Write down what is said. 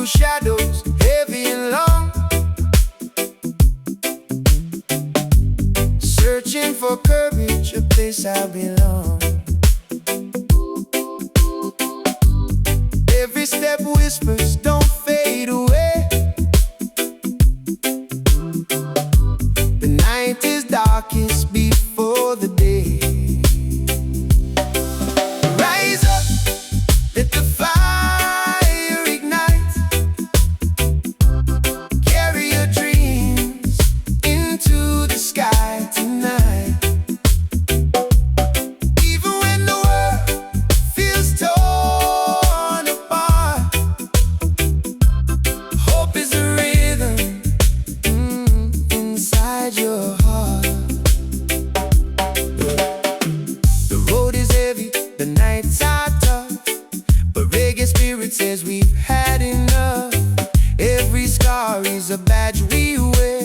through shadows, heavy and long, searching for courage, a place I belong. Every step whispers, don't fade away. The night is darkest before the day. Rise up, let the fire ignite. Carry your dreams into the sky tonight. Even when the world feels torn apart, hope is a rhythm inside your heart. The road is heavy, the nights are tough, but reggae spirit says we've had enough. Every scar is a badge we wear.